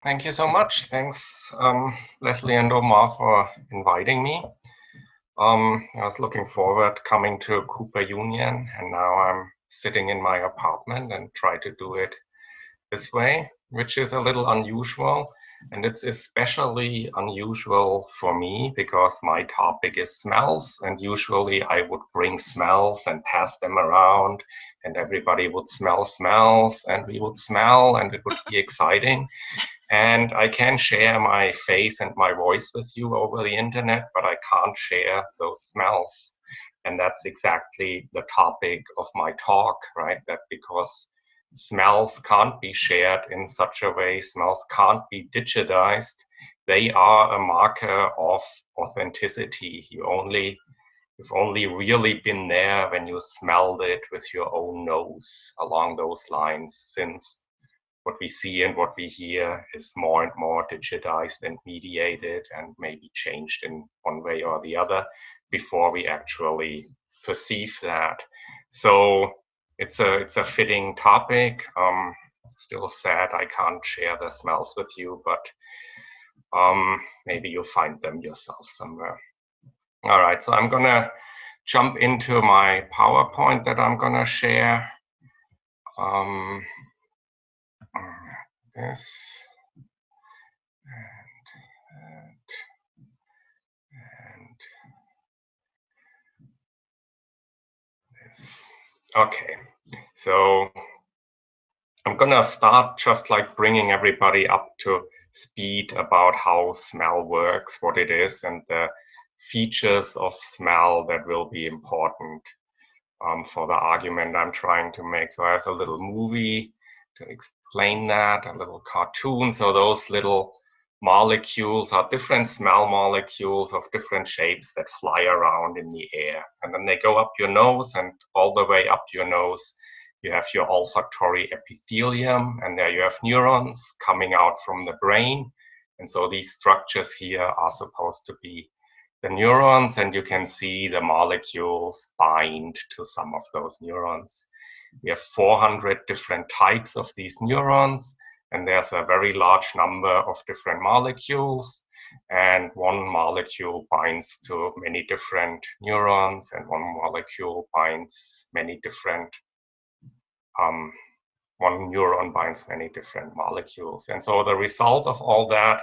Thank you so much. Thanks, Leslie and Omar, for inviting me. I was looking forward coming to Cooper Union, and now I'm sitting in my apartment and try to do it this way, which is a little unusual. And it's especially unusual for me because my topic is smells, and usually I would bring smells and pass them around, and everybody would smell smells, and we would smell, and it would be exciting. And I can share my face and my voice with you over the internet, but I can't share those smells. And that's exactly the topic of my talk, right? That because smells can't be shared in such a way, smells can't be digitized, they are a marker of authenticity. You've only really been there when you smelled it with your own nose along those lines, since what we see and what we hear is more and more digitized and mediated and maybe changed in one way or the other before we actually perceive that. So it's a fitting topic. Still sad I can't share the smells with you, but maybe you'll find them yourself somewhere. All right, so I'm gonna jump into my PowerPoint that I'm gonna share. This and this. Okay, so I'm gonna start just like bringing everybody up to speed about how smell works, what it is, and the features of smell that will be important for the argument I'm trying to make. So I have a little movie to explain that, a little cartoon. So those little molecules are different smell molecules of different shapes that fly around in the air. And then they go up your nose, and all the way up your nose, you have your olfactory epithelium, and there you have neurons coming out from the brain. And so these structures here are supposed to be the neurons, and you can see the molecules bind to some of those neurons. We have 400 different types of these neurons, and there's a very large number of different molecules, and one molecule binds to many different neurons, and one molecule binds many different one neuron binds many different molecules. And so the result of all that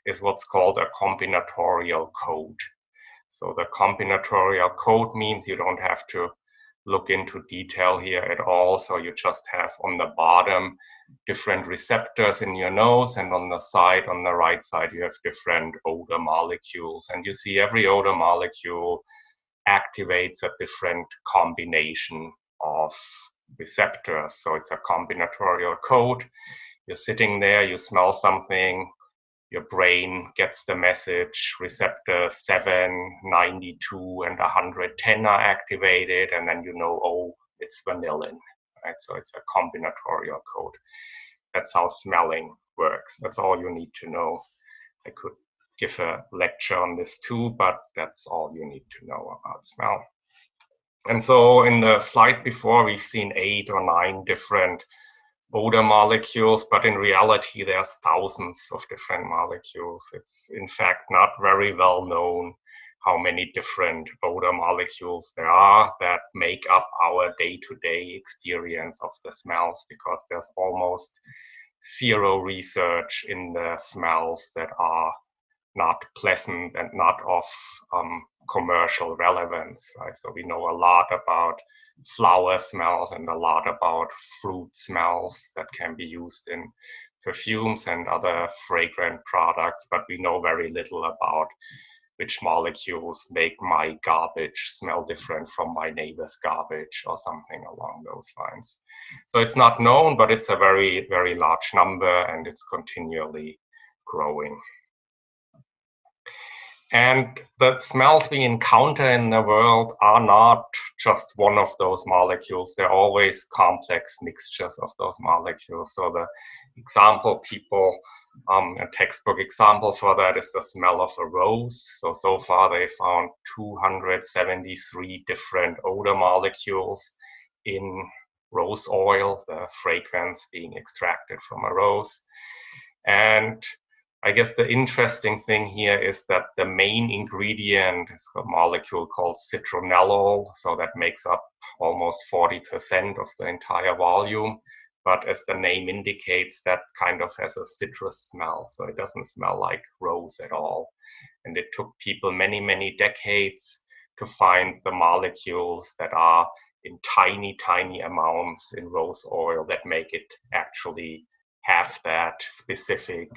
is what's called a combinatorial code. So the combinatorial code means you don't have to look into detail here at all. So you just have on the bottom different receptors in your nose, and on the side, on the right side, you have different odor molecules. And you see every odor molecule activates a different combination of receptors. So it's a combinatorial code. You're sitting there, you smell something, your brain gets the message, receptor 7, 92, and 110 are activated, and then you know, oh, it's vanillin, right? So it's a combinatorial code. That's how smelling works. That's all you need to know. I could give a lecture on this too, but that's all you need to know about smell. And so in the slide before, we've seen 8 or 9 different odor molecules, but in reality, there's thousands of different molecules. It's in fact not very well known how many different odor molecules there are that make up our day-to-day experience of the smells, because there's almost zero research in the smells that are not pleasant and not of commercial relevance, right? So we know a lot about flower smells and a lot about fruit smells that can be used in perfumes and other fragrant products, but we know very little about which molecules make my garbage smell different from my neighbor's garbage or something along those lines. So it's not known, but it's a very, very large number, and it's continually growing. And the smells we encounter in the world are not just one of those molecules. They're always complex mixtures of those molecules. So the example people, a textbook example for that is the smell of a rose. So far they found 273 different odor molecules in rose oil, the fragrance being extracted from a rose. And I guess the interesting thing here is that the main ingredient is a molecule called citronellol, so that makes up almost 40% of the entire volume. But as the name indicates, that kind of has a citrus smell, so it doesn't smell like rose at all. And it took people many, many decades to find the molecules that are in tiny, tiny amounts in rose oil that make it actually have that specific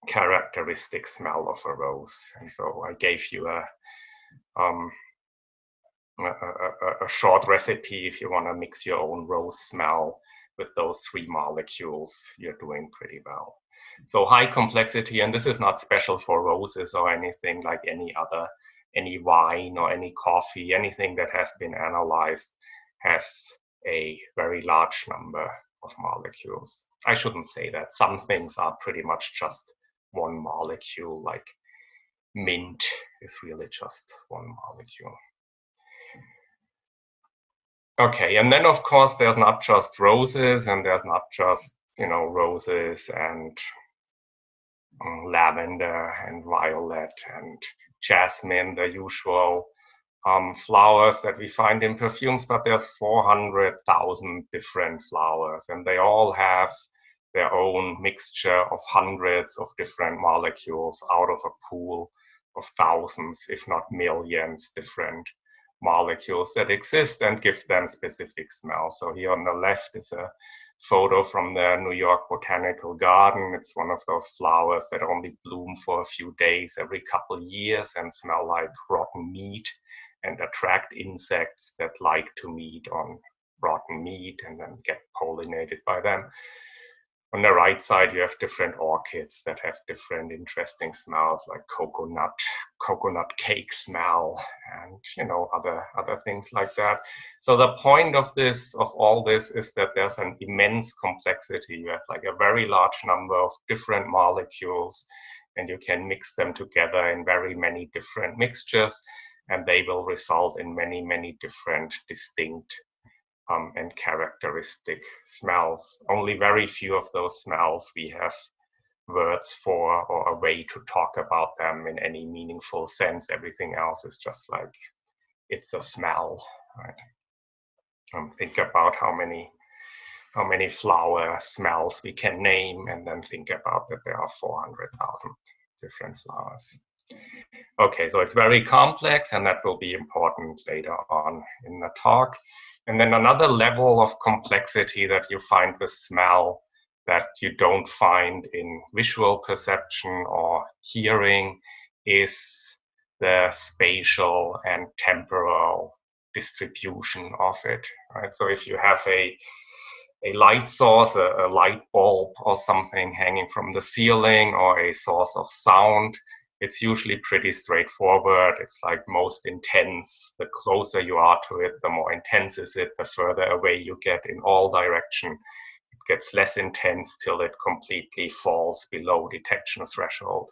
characteristic smell of a rose. And so I gave you a short recipe. If you want to mix your own rose smell with those 3 molecules, you're doing pretty well. So high complexity, and this is not special for roses or anything, like any wine or any coffee, anything that has been analyzed has a very large number of molecules. I shouldn't say that. Some things are pretty much just one molecule, like mint is really just one molecule. Okay, and then of course there's not just roses, and there's not just, roses and lavender and violet and jasmine, the usual flowers that we find in perfumes, but there's 400,000 different flowers, and they all have their own mixture of hundreds of different molecules out of a pool of thousands, if not millions, different molecules that exist and give them specific smells. So here on the left is a photo from the New York Botanical Garden. It's one of those flowers that only bloom for a few days every couple years and smell like rotten meat and attract insects that like to meet on rotten meat and then get pollinated by them. On the right side, you have different orchids that have different interesting smells, like coconut cake smell, and other things like that. So the point of all this is that there's an immense complexity. You have like a very large number of different molecules, and you can mix them together in very many different mixtures, and they will result in many, many different distinct and characteristic smells. Only very few of those smells we have words for or a way to talk about them in any meaningful sense. Everything else is just like, it's a smell, right? Think about how many flower smells we can name, and then think about that there are 400,000 different flowers. Okay, so it's very complex, and that will be important later on in the talk. And then another level of complexity that you find with smell that you don't find in visual perception or hearing is the spatial and temporal distribution of it, right? So if you have a light source, a light bulb or something hanging from the ceiling, or a source of sound, it's usually pretty straightforward. It's like most intense. The closer you are to it, the more intense is it. The further away you get in all direction, it gets less intense till it completely falls below detection threshold.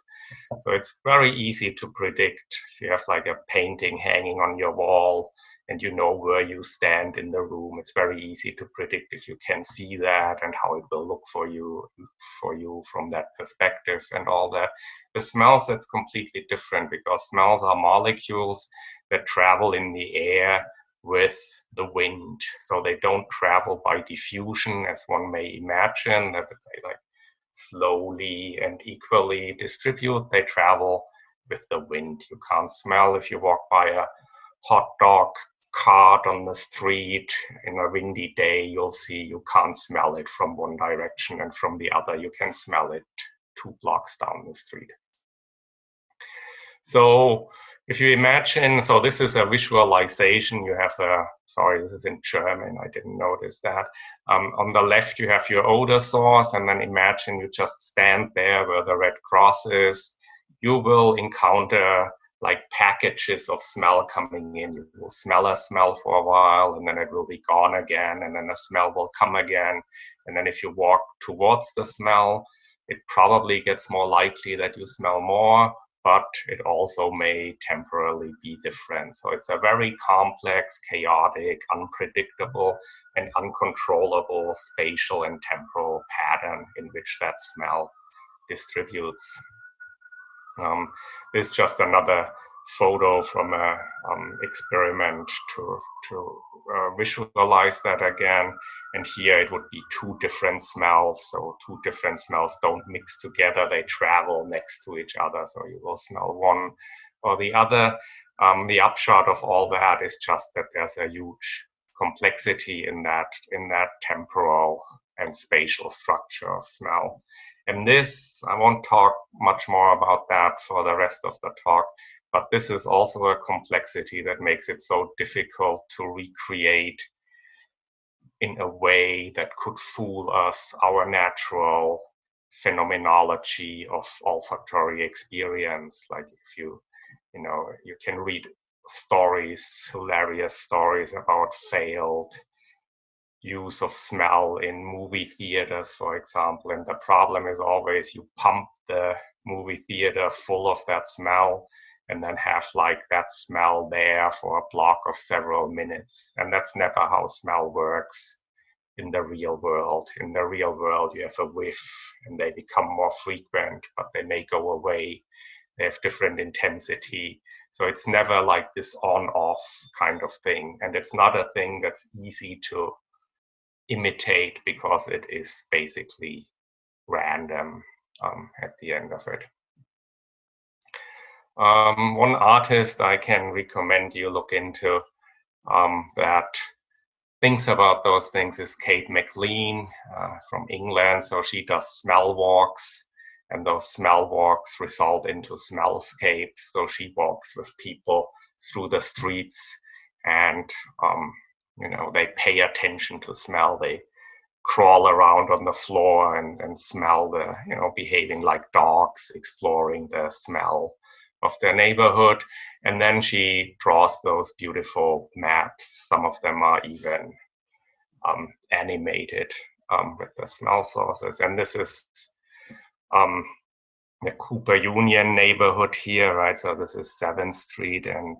So it's very easy to predict. If you have like a painting hanging on your wall and you know where you stand in the room, it's very easy to predict if you can see that and how it will look for you from that perspective and all that. The smells, that's completely different, because smells are molecules that travel in the air with the wind. So they don't travel by diffusion, as one may imagine, that they like slowly and equally distribute. They travel with the wind. You can't smell if you walk by a hot dog cart on the street in a windy day. You'll see you can't smell it from one direction, and from the other you can smell it 2 blocks down the street. So if you imagine, so this is a visualization. You have this is in German, I didn't notice that. On the left you have your odor source, and then imagine you just stand there where the red cross is. You will encounter like packages of smell coming in. You will smell a smell for a while, and then it will be gone again, and then the smell will come again. And then if you walk towards the smell, it probably gets more likely that you smell more, but it also may temporarily be different. So it's a very complex, chaotic, unpredictable, and uncontrollable spatial and temporal pattern in which that smell distributes. This is just another photo from a experiment to visualize that again. And here it would be two different smells. So two different smells don't mix together, they travel next to each other. So you will smell one or the other. The upshot of all that is just that there's a huge complexity in that temporal and spatial structure of smell. And this, I won't talk much more about that for the rest of the talk, but this is also a complexity that makes it so difficult to recreate in a way that could fool us, our natural phenomenology of olfactory experience. Like if you can read stories, hilarious stories about failed use of smell in movie theaters, for example. And the problem is always you pump the movie theater full of that smell and then have like that smell there for a block of several minutes. And that's never how smell works in the real world. In the real world, you have a whiff and they become more frequent, but they may go away. They have different intensity. So it's never like this on-off kind of thing. And it's not a thing that's easy to imitate because it is basically random at the end of it. One artist I can recommend you look into that thinks about those things is Kate McLean from England. So she does smell walks, and those smell walks result into smellscapes. So she walks with people through the streets and they pay attention to smell. They crawl around on the floor and smell the, behaving like dogs, exploring the smell of their neighborhood. And then she draws those beautiful maps. Some of them are even animated with the smell sources. And this is the Cooper Union neighborhood here, right? So this is 7th Street and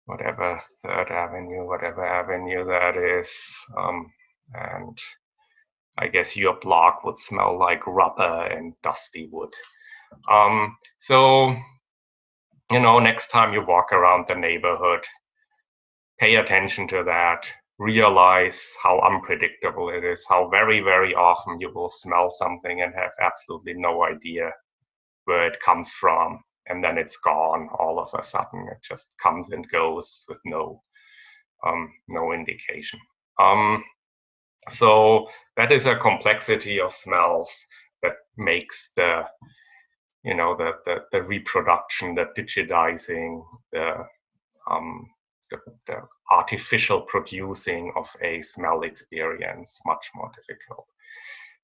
whatever 3rd Avenue, whatever avenue that is. And I guess your block would smell like rubber and dusty wood. So, next time you walk around the neighborhood, pay attention to that, realize how unpredictable it is, how very, very often you will smell something and have absolutely no idea where it comes from. And then it's gone all of a sudden. It just comes and goes with no indication. So that is a complexity of smells that makes the reproduction, the digitizing, the artificial producing of a smell experience much more difficult.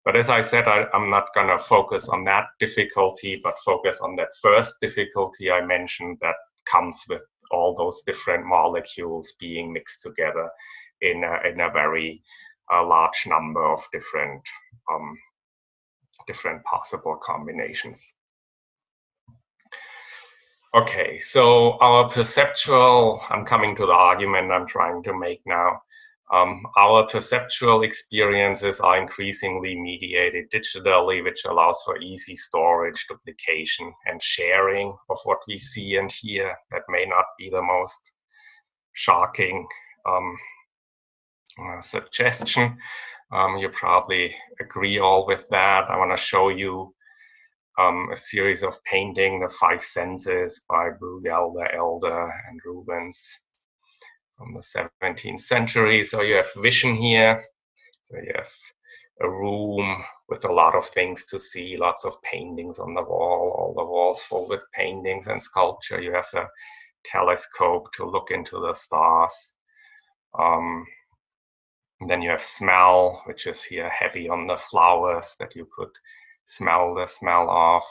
But as I said, I'm not going to focus on that difficulty, but focus on that first difficulty I mentioned that comes with all those different molecules being mixed together in a very large number of different possible combinations. Okay, so our perceptual, I'm coming to the argument I'm trying to make now. Our perceptual experiences are increasingly mediated digitally, which allows for easy storage, duplication, and sharing of what we see and hear. That may not be the most shocking suggestion. You probably agree all with that. I want to show you a series of painting, The Five Senses by Bruegel the Elder and Rubens from the 17th century. So you have vision here. So you have a room with a lot of things to see, lots of paintings on the wall, all the walls full with paintings and sculpture. You have a telescope to look into the stars. And then you have smell, which is here heavy on the flowers that you could smell the smell of.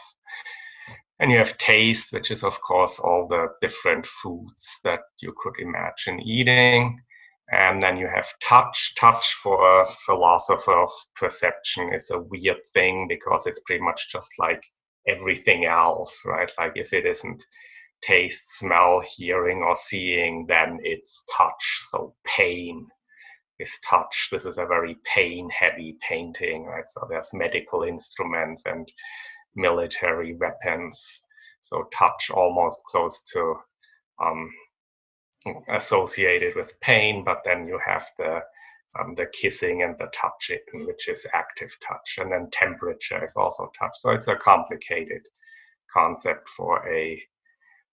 And you have taste, which is, of course, all the different foods that you could imagine eating. And then you have touch. Touch for a philosopher of perception is a weird thing because it's pretty much just like everything else, right? Like if it isn't taste, smell, hearing, or seeing, then it's touch. So pain is touch. This is a very pain-heavy painting, right? So there's medical instruments and military weapons. So touch almost close to associated with pain, but then you have the kissing and the touching, which is active touch, and then temperature is also touch. So it's a complicated concept for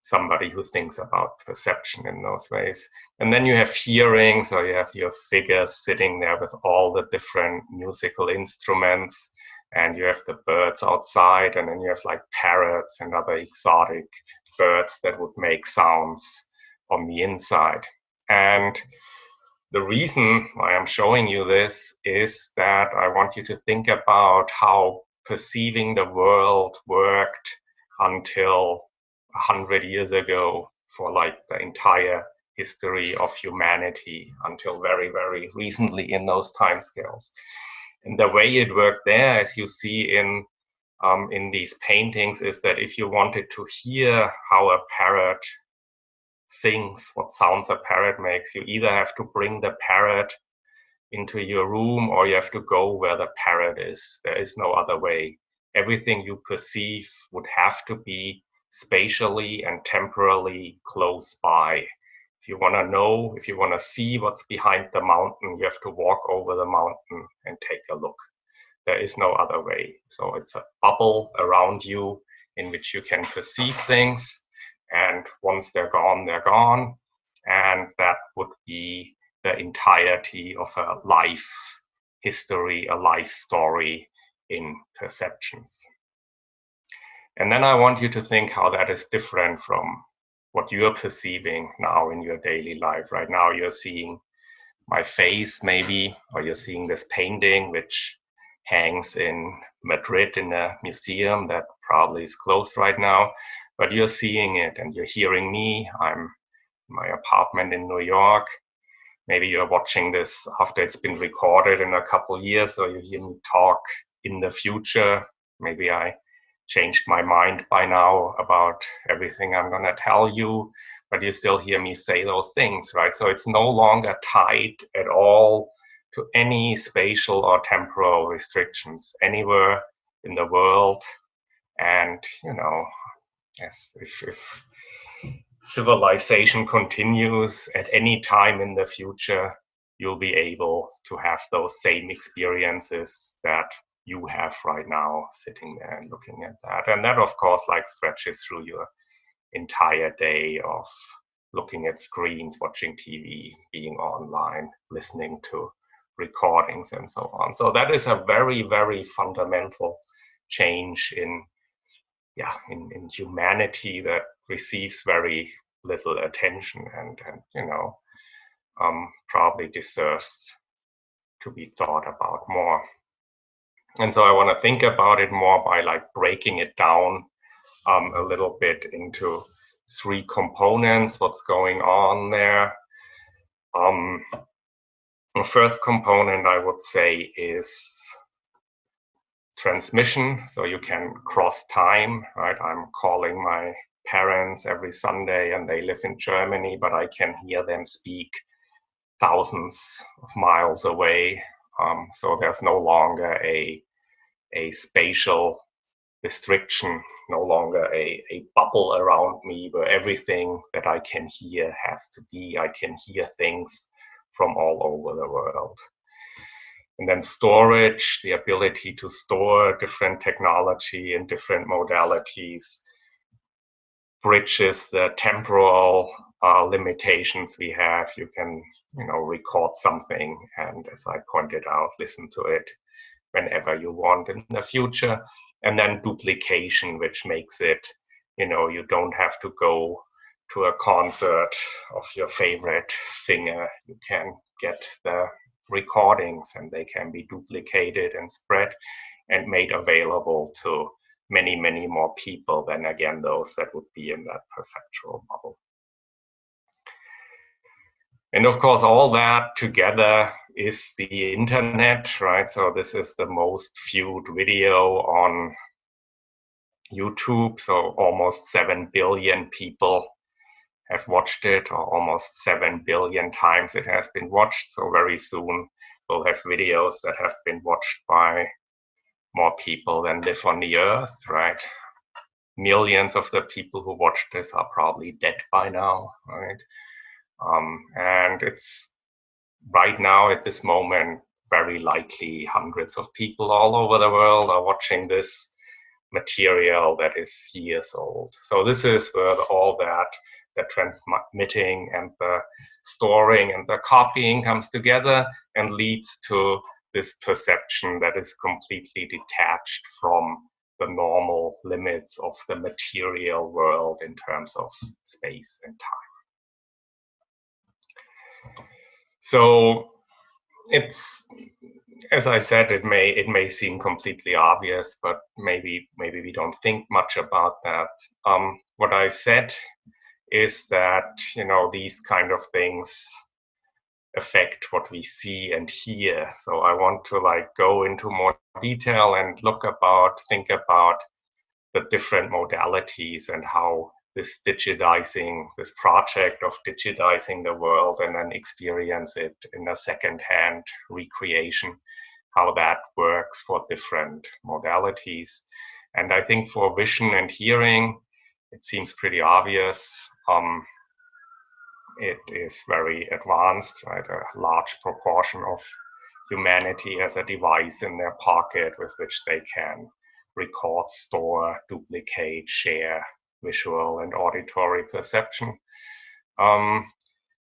somebody who thinks about perception in those ways. And then you have hearing, so you have your figures sitting there with all the different musical instruments, and you have the birds outside, and then you have like parrots and other exotic birds that would make sounds on the inside. And the reason why I'm showing you this is that I want you to think about how perceiving the world worked until 100 years ago for like the entire history of humanity until very, very recently in those timescales. And the way it worked there, as you see in these paintings, is that if you wanted to hear how a parrot sings, what sounds a parrot makes, you either have to bring the parrot into your room or you have to go where the parrot is. There is no other way. Everything you perceive would have to be spatially and temporally close by. If you want to know, if you want to see what's behind the mountain, you have to walk over the mountain and take a look. There is no other way. So it's a bubble around you in which you can perceive things. And once they're gone, they're gone. And that would be the entirety of a life history, a life story in perceptions. And then I want you to think how that is different from what you're perceiving now in your daily life. Right now, you're seeing my face, maybe, or you're seeing this painting, which hangs in Madrid in a museum that probably is closed right now. But you're seeing it and you're hearing me. I'm in my apartment in New York. Maybe you're watching this after it's been recorded in a couple years, or you hear me talk in the future. Maybe I changed my mind by now about everything I'm going to tell you, but you still hear me say those things, right? So it's no longer tied at all to any spatial or temporal restrictions anywhere in the world. And, you know, yes, if civilization continues at any time in the future, you'll be able to have those same experiences that you have right now sitting there and looking at that. And that, of course, like stretches through your entire day of looking at screens, watching TV, being online, listening to recordings and so on. So that is a very, very fundamental change in humanity that receives very little attention and you know, probably deserves to be thought about more. And so I want to think about it more by like breaking it down a little bit into three components, what's going on there. The first component I would say is transmission. So you can cross time, right? I'm calling my parents every Sunday and they live in Germany, but I can hear them speak thousands of miles away. So there's no longer a spatial restriction, no longer a bubble around me where everything that I can hear has to be. I can hear things from all over the world. And then storage, the ability to store different technology in different modalities, bridges the temporal limitations we have. You can, you know, record something and, as I pointed out, listen to it whenever you want in the future. And then duplication, which makes it, you know, you don't have to go to a concert of your favorite singer. You can get the recordings and they can be duplicated and spread and made available to many, many more people than, again, those that would be in that perceptual bubble. And of course, all that together is the internet, right? So this is the most viewed video on YouTube. So almost 7 billion people have watched it, or almost 7 billion times it has been watched. So very soon we'll have videos that have been watched by more people than live on the earth, right? Millions of the people who watched this are probably dead by now, right? And it's right now at this moment, very likely hundreds of people all over the world are watching this material that is years old. So this is where all that, the transmitting and the storing and the copying comes together and leads to this perception that is completely detached from the normal limits of the material world in terms of space and time. So it's, as I said, it may seem completely obvious, but maybe we don't think much about that. What I said is that, you know, these kind of things affect what we see and hear. So I want to like go into more detail and think about the different modalities and how this project of digitizing the world and then experience it in a second-hand recreation, how that works for different modalities. And I think for vision and hearing, it seems pretty obvious. It is very advanced, right? A large proportion of humanity has a device in their pocket with which they can record, store, duplicate, share visual and auditory perception.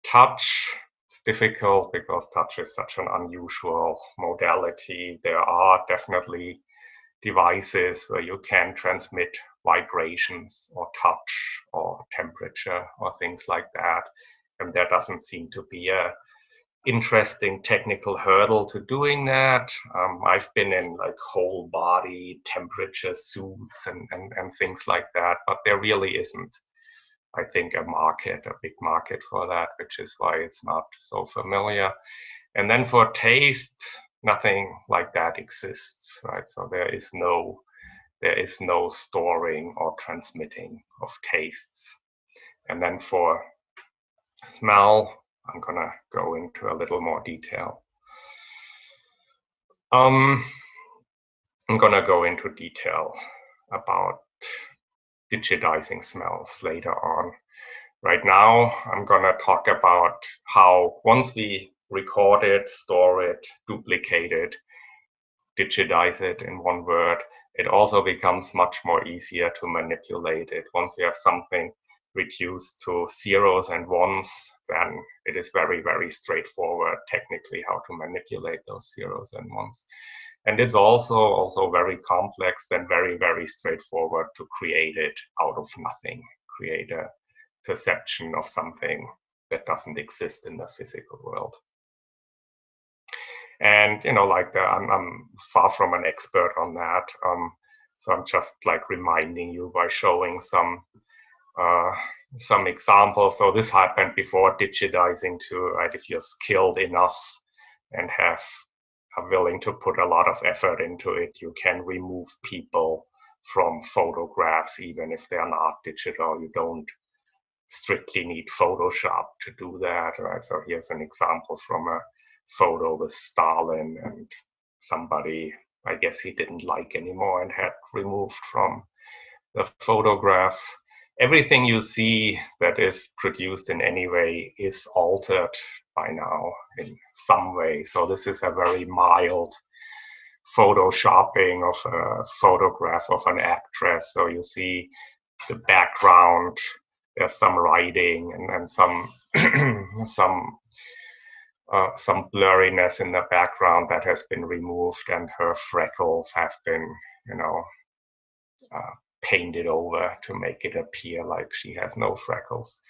Touch is difficult because touch is such an unusual modality. There are definitely devices where you can transmit vibrations or touch or temperature or things like that. And there doesn't seem to be a interesting technical hurdle to doing that. I've been in like whole body temperature suits and things like that, but there really isn't, I think, a big market for that, which is why it's not so familiar. And then for taste, nothing like that exists, right? So there is no storing or transmitting of tastes. And then for smell, I'm gonna go into a little more detail. I'm gonna go into detail about digitizing smells later on. Right now, I'm gonna talk about how once we record it, store it, duplicate it, digitize it in one word, it also becomes much more easier to manipulate it. Once we have something reduced to zeros and ones, then it is very, very straightforward technically how to manipulate those zeros and ones. And it's also very complex and very, very straightforward to create it out of nothing, create a perception of something that doesn't exist in the physical world. And, you know, like I'm far from an expert on that. So I'm just like reminding you by showing some examples. So this happened before digitizing too, right? If you're skilled enough and are willing to put a lot of effort into it, you can remove people from photographs, even if they're not digital. You don't strictly need Photoshop to do that, right? So here's an example from a photo with Stalin and somebody, I guess he didn't like anymore and had removed from the photograph. Everything you see that is produced in any way is altered by now in some way. So this is a very mild photoshopping of a photograph of an actress. So you see the background, there's some writing and some some blurriness in the background that has been removed, and her freckles have been, you know, painted over to make it appear like she has no freckles.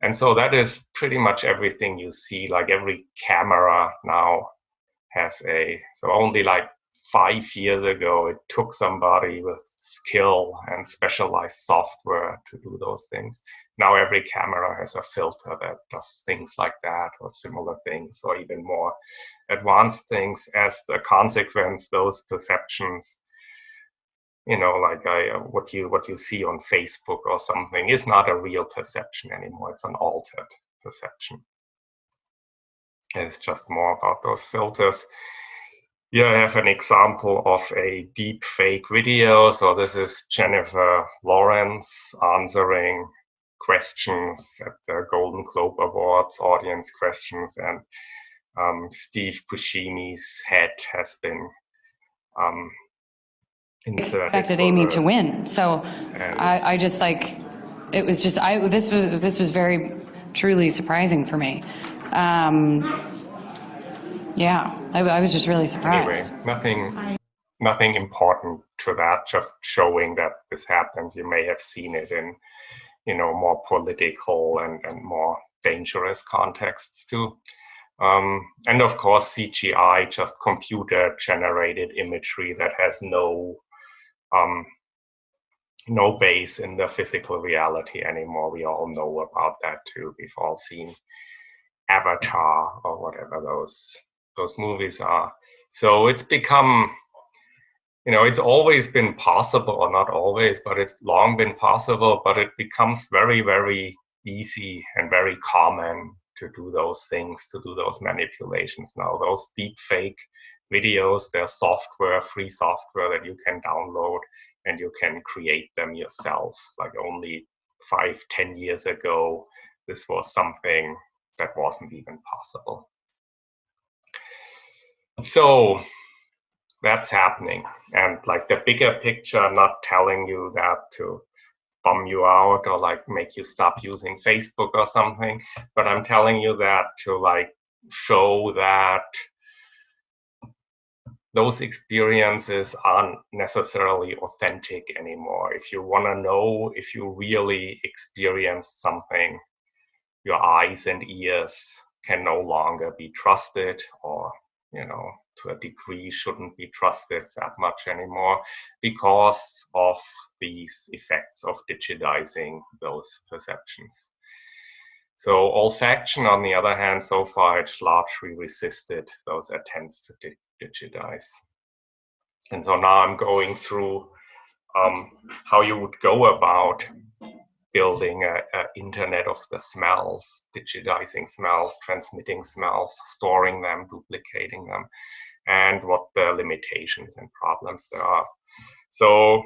And so that is pretty much everything you see. Like every camera now has so only like 5 years ago, it took somebody with skill and specialized software to do those things. Now every camera has a filter that does things like that or similar things or even more advanced things. As a consequence, those perceptions like what you see on Facebook or something is not a real perception anymore. It's an altered perception. It's just more about those filters. Here I have an example of a deep fake video. So this is Jennifer Lawrence answering questions at the Golden Globe Awards, audience questions, and Steve Buscemi's head has been inserted. Expected Amy to win. So I just like, it was just, this was very truly surprising for me. Yeah, I was just really surprised. Anyway, nothing important to that, just showing that this happens. You may have seen it in, more political and more dangerous contexts too. And of course, CGI, just computer-generated imagery that has no base in the physical reality anymore. We all know about that too. We've all seen Avatar or whatever those movies are. So it's become, it's always been possible, or not always, but it's long been possible, but it becomes very, very easy and very common to do those things, to do those manipulations now. Those deep fake videos, there's software, free software that you can download, and you can create them yourself. Like only 5-10 years ago, this was something that wasn't even possible. So that's happening. And like the bigger picture, I'm not telling you that to bum you out or like make you stop using Facebook or something, but I'm telling you that to like show that those experiences aren't necessarily authentic anymore. If you want to know if you really experienced something, your eyes and ears can no longer be trusted, or to a degree shouldn't be trusted that much anymore because of these effects of digitizing those perceptions. So olfaction, on the other hand, so far it's largely resisted those attempts to digitize. And so now I'm going through how you would go about building an internet of the smells, digitizing smells, transmitting smells, storing them, duplicating them, and what the limitations and problems there are. So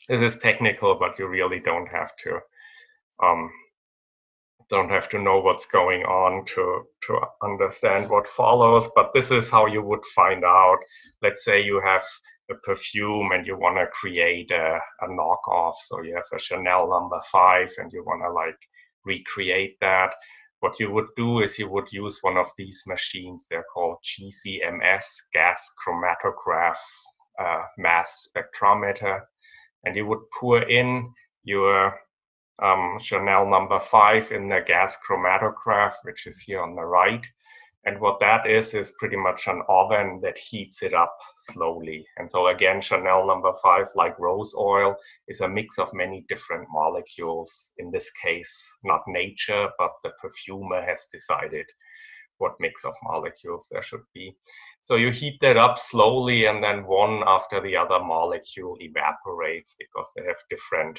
this is technical, but you really don't have to know what's going on to understand what follows. But this is how you would find out. Let's say you have a perfume and you want to create a knockoff. So you have a Chanel No. 5 and you want to like recreate that. What you would do is you would use one of these machines. They're called GCMS, gas chromatograph mass spectrometer. And you would pour in your Chanel No. 5 in the gas chromatograph, which is here on the right. And what that is pretty much an oven that heats it up slowly. And so again, Chanel No. 5, like rose oil, is a mix of many different molecules. In this case, not nature, but the perfumer has decided what mix of molecules there should be. So you heat that up slowly, and then one after the other molecule evaporates because they have different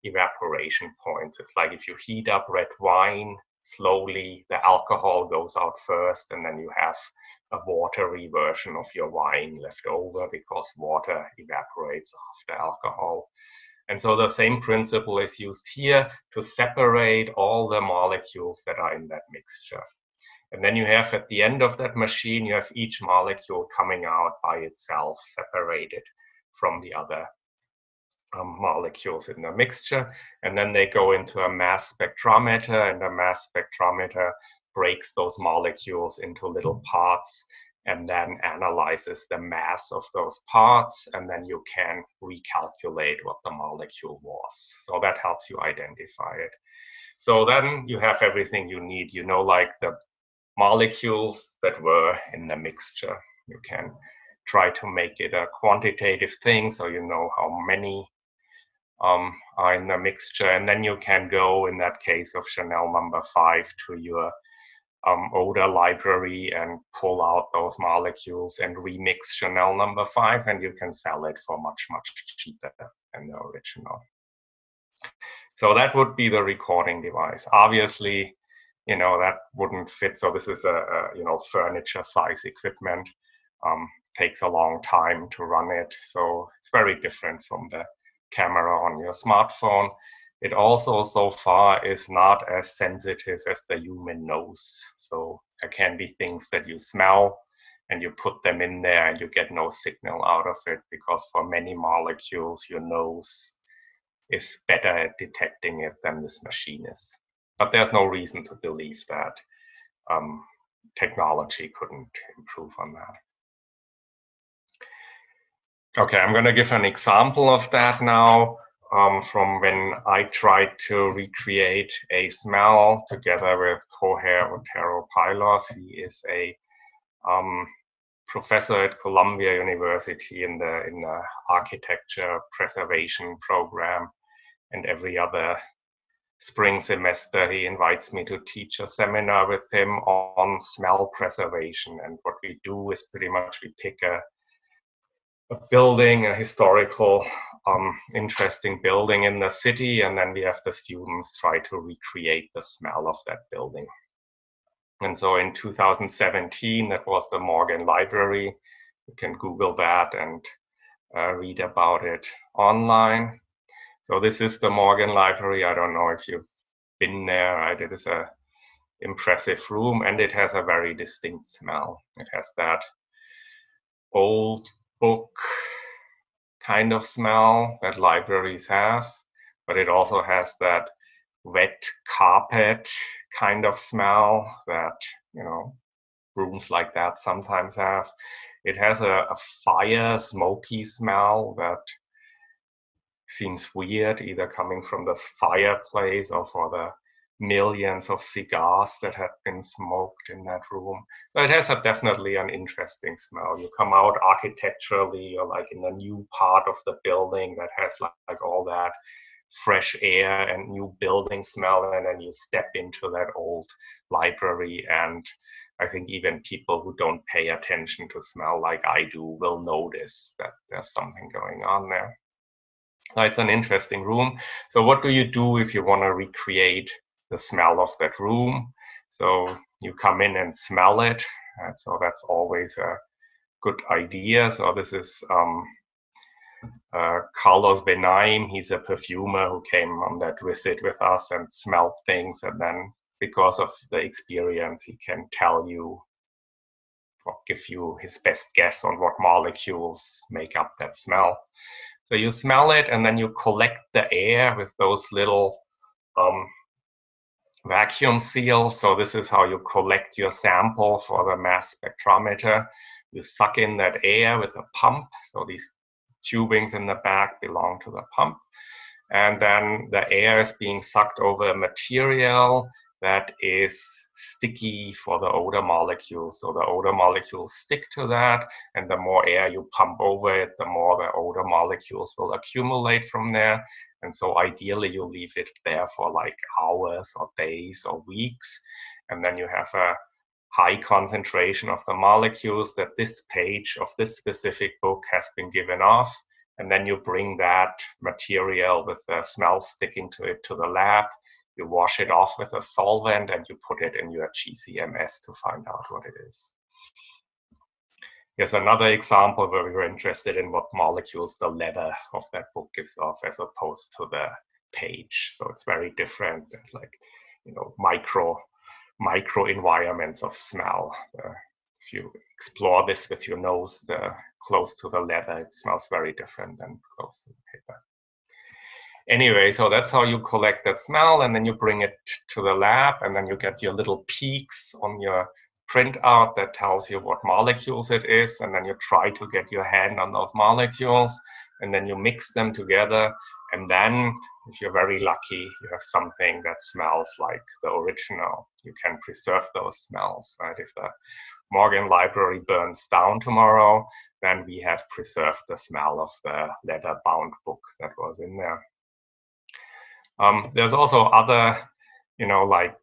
evaporation points. It's like if you heat up red wine, slowly the alcohol goes out first, and then you have a watery version of your wine left over because water evaporates after alcohol. And so the same principle is used here to separate all the molecules that are in that mixture. And then you have at the end of that machine, you have each molecule coming out by itself, separated from the other molecules in the mixture, and then they go into a mass spectrometer, and the mass spectrometer breaks those molecules into little parts and then analyzes the mass of those parts, and then you can recalculate what the molecule was. So that helps you identify it. So then you have everything you need, like the molecules that were in the mixture. You can try to make it a quantitative thing, so you know how many are in the mixture, and then you can go, in that case of Chanel No. 5, to your odor library and pull out those molecules and remix Chanel number 5, and you can sell it for much, much cheaper than the original. So that would be the recording device. Obviously, that wouldn't fit. So this is a furniture size equipment. Takes a long time to run it. So it's very different from the camera on your smartphone. It also so far is not as sensitive as the human nose. So there can be things that you smell and you put them in there and you get no signal out of it, because for many molecules, your nose is better at detecting it than this machine is. But there's no reason to believe that technology couldn't improve on that. Okay, I'm going to give an example of that now from when I tried to recreate a smell together with Jorge Otero Pylos. He is a professor at Columbia University in the architecture preservation program, and every other spring semester he invites me to teach a seminar with him on smell preservation. And what we do is pretty much we pick a building, a historical interesting building in the city, and then we have the students try to recreate the smell of that building. And so in 2017, that was the Morgan Library. You can Google that and read about it online. So this is the Morgan Library. I don't know if you've been there, right? It is an impressive room, and it has a very distinct smell. It has that old book kind of smell that libraries have, but it also has that wet carpet kind of smell that, rooms like that sometimes have. It has a fire, smoky smell that seems weird, either coming from this fireplace or for the millions of cigars that have been smoked in that room. So it has definitely an interesting smell. You come out architecturally, you're like in a new part of the building that has like all that fresh air and new building smell, and then you step into that old library, and I think even people who don't pay attention to smell like I do will notice that there's something going on there. So it's an interesting room. So what do you do if you want to recreate the smell of that room? So you come in and smell it. And so that's always a good idea. So this is Carlos Benaim. He's a perfumer who came on that visit with us and smelled things. And then because of the experience, he can tell you or give you his best guess on what molecules make up that smell. So you smell it, and then you collect the air with those little vacuum seals. So this is how you collect your sample for the mass spectrometer. You suck in that air with a pump. So these tubings in the back belong to the pump. And then the air is being sucked over a material that is sticky for the odor molecules. So the odor molecules stick to that, and the more air you pump over it, the more the odor molecules will accumulate from there. And so ideally you leave it there for like hours or days or weeks, and then you have a high concentration of the molecules that this page of this specific book has been given off. And then you bring that material with the smell sticking to it to the lab. You wash it off with a solvent and you put it in your GCMS to find out what it is. Here's another example where we were interested in what molecules the leather of that book gives off as opposed to the page. So it's very different. There's like, micro environments of smell. If you explore this with your nose, close to the leather, it smells very different than close to the paper. Anyway, so that's how you collect that smell, and then you bring it to the lab, and then you get your little peaks on your printout that tells you what molecules it is, and then you try to get your hand on those molecules, and then you mix them together, and then if you're very lucky, you have something that smells like the original. You can preserve those smells, right? If the Morgan Library burns down tomorrow, then we have preserved the smell of the leather-bound book that was in there. There's also other, like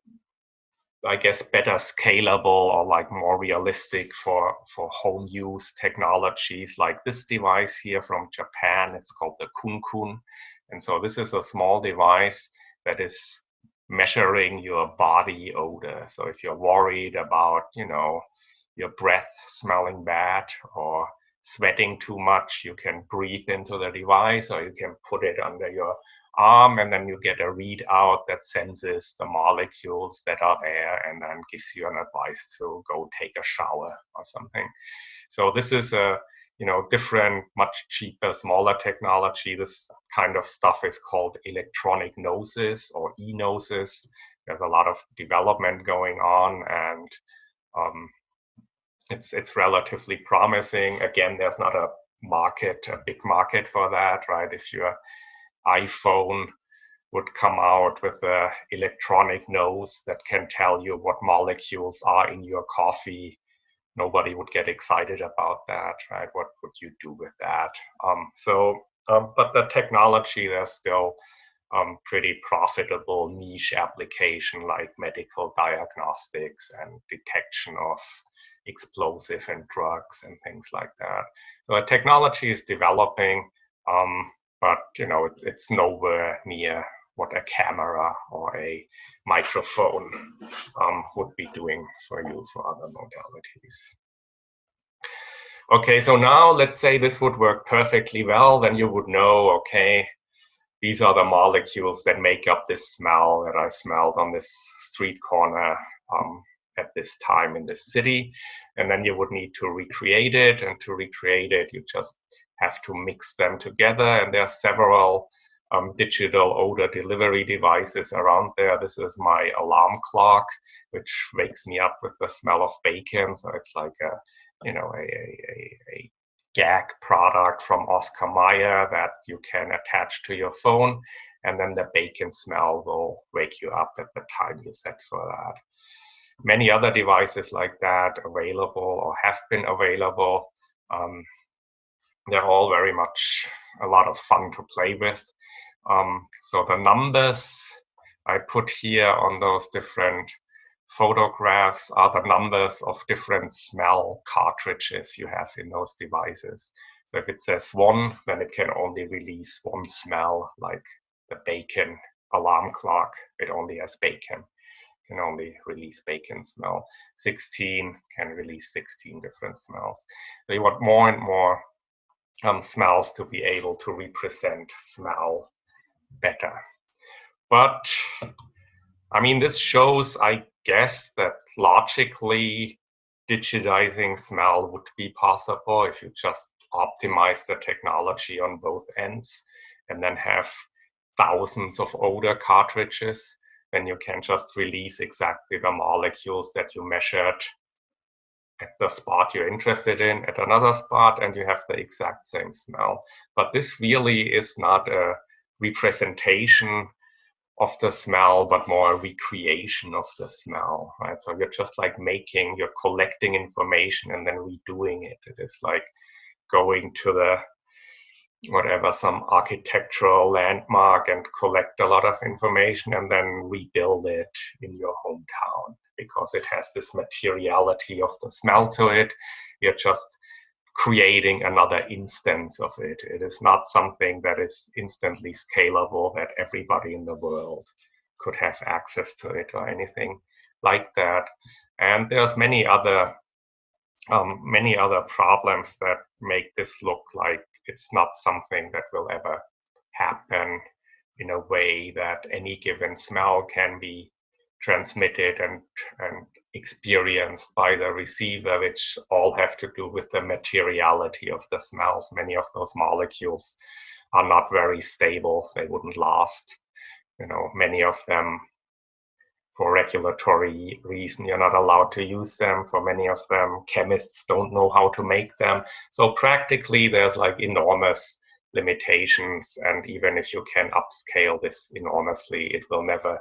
I guess, better scalable or like more realistic for home use technologies like this device here from Japan. It's called the Kun. And so this is a small device that is measuring your body odor. So if you're worried about, your breath smelling bad or sweating too much, you can breathe into the device, or you can put it under your arm, and then you get a readout that senses the molecules that are there and then gives you an advice to go take a shower or something. So this is a different, much cheaper, smaller technology. This kind of stuff is called electronic noses or e-noses. There's a lot of development going on, and it's relatively promising. Again, there's not a big market for that, right? If your iPhone would come out with an electronic nose that can tell you what molecules are in your coffee, nobody would get excited about that, right? What would you do with that? But the technology, there's still pretty profitable niche application like medical diagnostics and detection of explosive and drugs and things like that. So the technology is developing, but it's nowhere near what a camera or a microphone would be doing for you for other modalities. Okay, so now let's say this would work perfectly well, then you would know, okay, these are the molecules that make up this smell that I smelled on this street corner at this time in this city. And then you would need to recreate it, and to recreate it, you just have to mix them together. And there are several digital odor delivery devices around there. This is my alarm clock, which wakes me up with the smell of bacon. So it's like a gag product from Oscar Mayer that you can attach to your phone, and then the bacon smell will wake you up at the time you set for that. Many other devices like that available or have been available. They're all very much a lot of fun to play with. So the numbers I put here on those different photographs are the numbers of different smell cartridges you have in those devices. So if it says 1, then it can only release one smell, like the bacon alarm clock. It only has bacon, can only release bacon smell. 16 can release 16 different smells. So you want more and more smells to be able to represent smell better. But I mean, this shows, I guess, that logically digitizing smell would be possible if you just optimize the technology on both ends and then have thousands of odor cartridges. Then you can just release exactly the molecules that you measured at the spot you're interested in at another spot, and you have the exact same smell. But this really is not a representation of the smell, but more a recreation of the smell, right? So you're just like you're collecting information and then redoing it. It is like going to some architectural landmark and collect a lot of information and then rebuild it in your hometown, because it has this materiality of the smell to it. You're just creating another instance of it. It is not something that is instantly scalable, that everybody in the world could have access to it or anything like that. And there's many other problems that make this look like it's not something that will ever happen in a way that any given smell can be transmitted and experienced by the receiver, which all have to do with the materiality of the smells. Many of those molecules are not very stable. They wouldn't last. Many of them, for regulatory reason, you're not allowed to use them. For many of them, chemists don't know how to make them. So practically, there's like enormous limitations. And even if you can upscale this enormously, it will never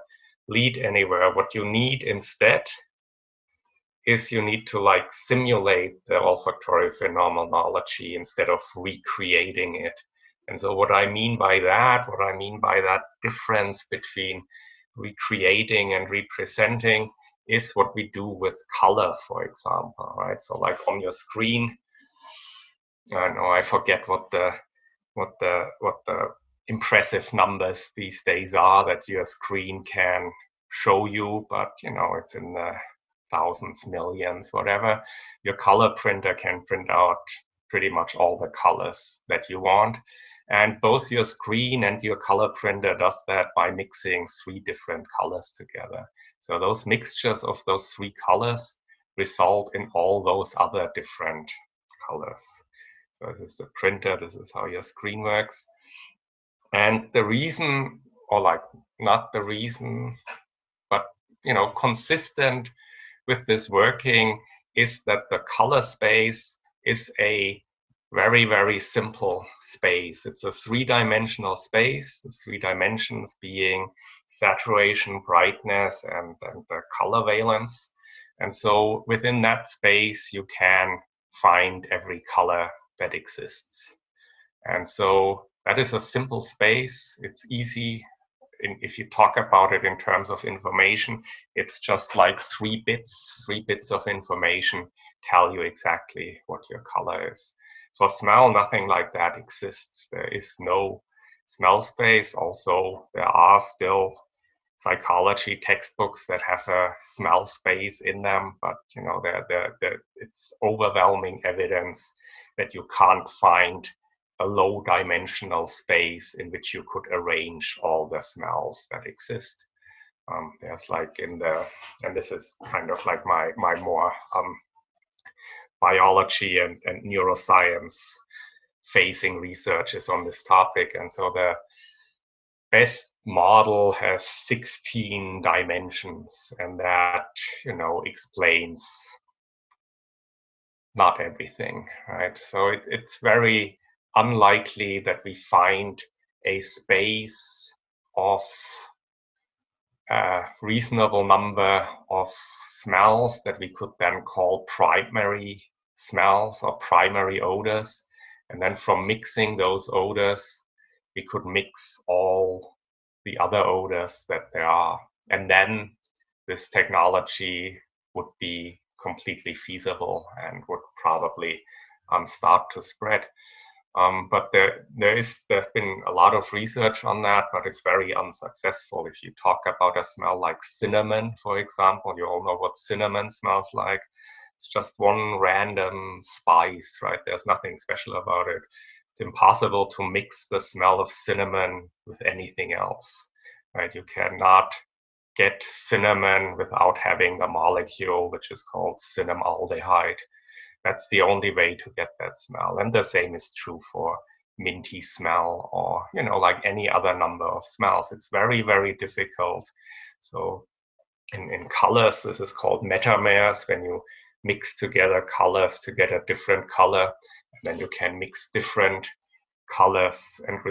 lead anywhere. What you need instead is you need to like simulate the olfactory phenomenology instead of recreating it. And so what I mean by that difference between recreating and representing is what we do with color, for example, right? So like on your screen, I forget what the impressive numbers these days are that your screen can show you, but it's in the thousands, millions, whatever. Your color printer can print out pretty much all the colors that you want. And both your screen and your color printer does that by mixing 3 different colors together. So those mixtures of those 3 colors result in all those other different colors. So this is the printer, this is how your screen works. And the reason, or like not the reason, but consistent with this working is that the color space is a very, very simple space. It's a 3-dimensional space, the 3 dimensions being saturation, brightness, and the color valence. And so within that space, you can find every color that exists. And so that is a simple space. It's easy. If you talk about it in terms of information, it's just like 3 bits. 3 bits of information tell you exactly what your color is. For smell, nothing like that exists. There is no smell space. Also, there are still psychology textbooks that have a smell space in them, but it's overwhelming evidence that you can't find a low dimensional space in which you could arrange all the smells that exist. There's like and this is kind of like my more biology and neuroscience facing research is on this topic. And so the best model has 16 dimensions, and that, explains not everything, right? So it's very unlikely that we find a space of a reasonable number of smells that we could then call primary smells or primary odors. And then from mixing those odors, we could mix all the other odors that there are. And then this technology would be completely feasible and would probably start to spread. But there's been a lot of research on that, but it's very unsuccessful. If you talk about a smell like cinnamon, for example, you all know what cinnamon smells like. It's just one random spice, right? There's nothing special about it. It's impossible to mix the smell of cinnamon with anything else, right? You cannot get cinnamon without having the molecule, which is called cinnamaldehyde. That's the only way to get that smell. And the same is true for minty smell or, like any other number of smells. It's very, very difficult. So in colors, this is called metamers, when you mix together colors to get a different color. And then you can mix different colors and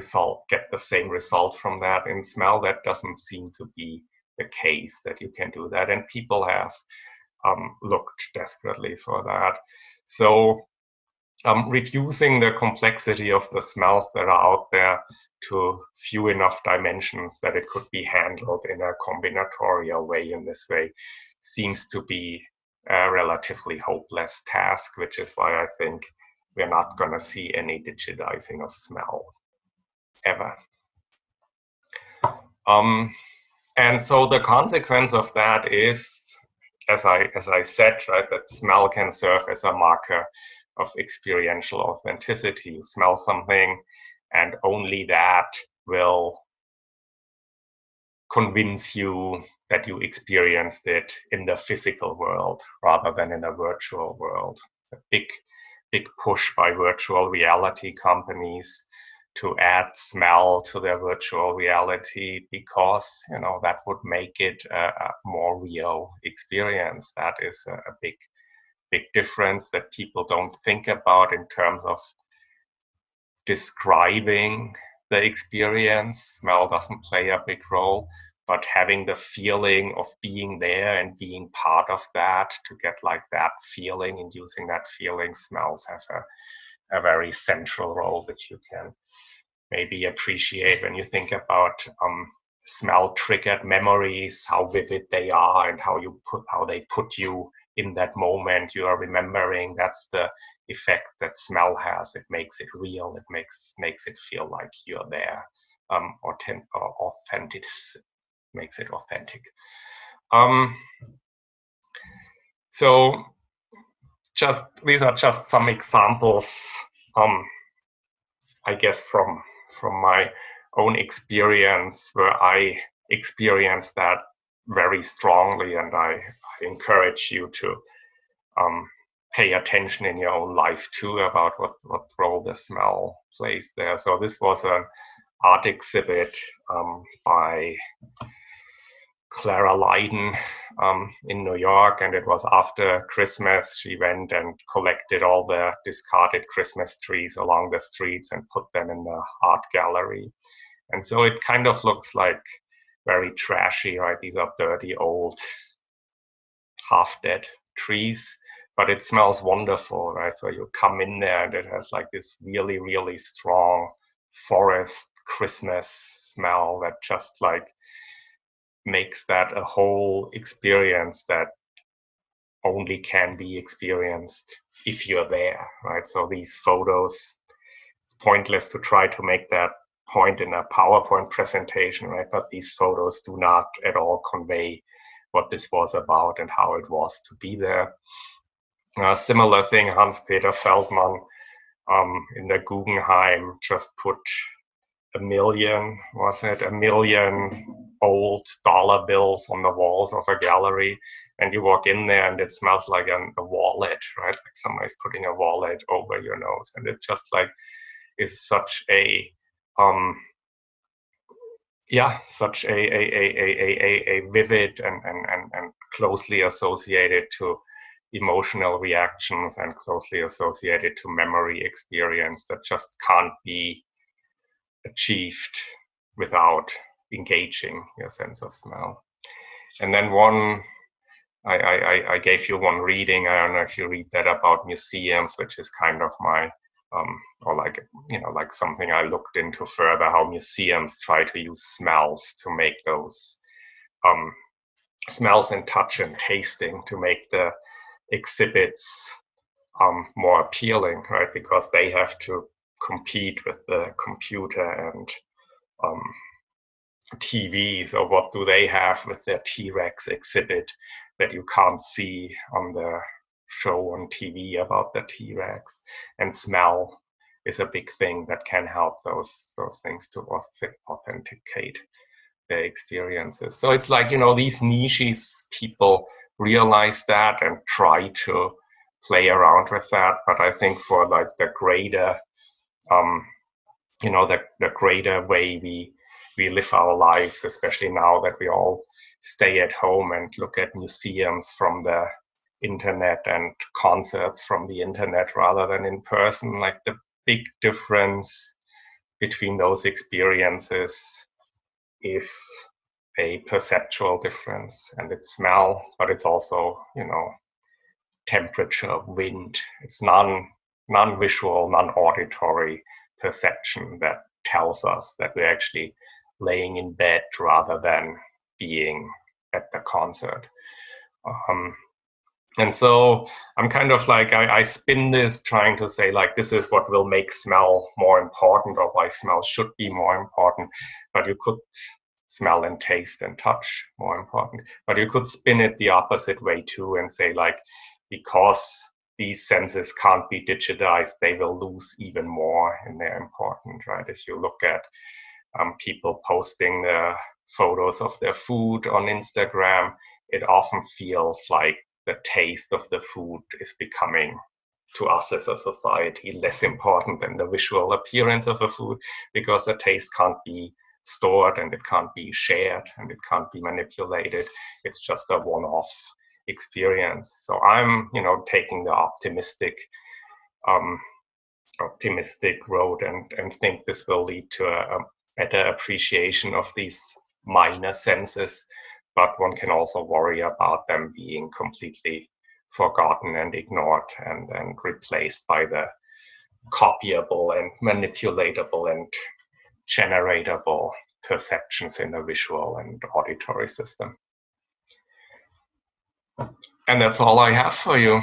get the same result from that. In smell, that doesn't seem to be the case that you can do that. And people have looked desperately for that. So reducing the complexity of the smells that are out there to few enough dimensions that it could be handled in a combinatorial way in this way seems to be a relatively hopeless task, which is why I think we're not going to see any digitizing of smell ever. And so the consequence of that is, as I said, right, that smell can serve as a marker of experiential authenticity. You smell something, and only that will convince you that you experienced it in the physical world rather than in a virtual world. A big push by virtual reality companies to add smell to their virtual reality because that would make it a more real experience. That is a big difference that people don't think about in terms of describing the experience. Smell doesn't play a big role, but having the feeling of being there and being part of that to get like that feeling, inducing that feeling, smells have a very central role, which you can maybe appreciate when you think about smell triggered memories, how vivid they are, and how they put you in that moment you are remembering. That's the effect that smell has. It makes it real. It makes it feel like you're there. Authentic, makes it authentic. So these are just some examples, I guess, from my own experience, where I experienced that very strongly, and I encourage you to pay attention in your own life too about what role the smell plays there. So this was an art exhibit by Clara Lydon in New York, and it was after Christmas. She went and collected all the discarded Christmas trees along the streets and put them in the art gallery. And so it kind of looks like very trashy, right? These are dirty, old, half-dead trees, but it smells wonderful, right? So you come in there and it has like this really, really strong forest Christmas smell that just like makes that a whole experience that only can be experienced if you're there, right? So these photos, it's pointless to try to make that point in a PowerPoint presentation, right? But these photos do not at all convey what this was about and how it was to be there. Similar thing, Hans-Peter Feldmann in the Guggenheim just put a million old dollar bills on the walls of a gallery, and you walk in there and it smells like a wallet, right? Like somebody's putting a wallet over your nose, and it just like is such a such a vivid and closely associated to emotional reactions and closely associated to memory experience that just can't be achieved without engaging your sense of smell. And then I gave you one reading. I don't know if you read that about museums, which is kind of my or like, you know, like something I looked into further, how museums try to use smells to make those smells and touch and tasting to make the exhibits more appealing, right? Because they have to compete with the computer and TV. So what do they have with their T-Rex exhibit that you can't see on the show on TV about the T-Rex? And smell is a big thing that can help those things to authenticate their experiences. So it's like, you know, these niches, people realize that and try to play around with that. But I think for like the greater, you know, the greater way we live our lives, especially now that we all stay at home and look at museums from the internet and concerts from the internet rather than in person, like the big difference between those experiences is a perceptual difference, and it's smell, but it's also, you know, temperature, wind. It's non-visual, non-auditory perception that tells us that we're actually laying in bed rather than being at the concert. And so I'm kind of like, I spin this trying to say like, this is what will make smell more important, or why smell should be more important. But you could smell and taste and touch more important. But you could spin it the opposite way too and say like, because these senses can't be digitized, they will lose even more in their importance, right? If you look at people posting the photos of their food on Instagram, it often feels like the taste of the food is becoming, to us as a society, less important than the visual appearance of a food, because the taste can't be stored and it can't be shared and it can't be manipulated. It's just a one-off experience. So I'm, you know, taking the optimistic road and think this will lead to a better appreciation of these minor senses, but one can also worry about them being completely forgotten and ignored and replaced by the copyable and manipulatable and generatable perceptions in the visual and auditory system. And that's all I have for you.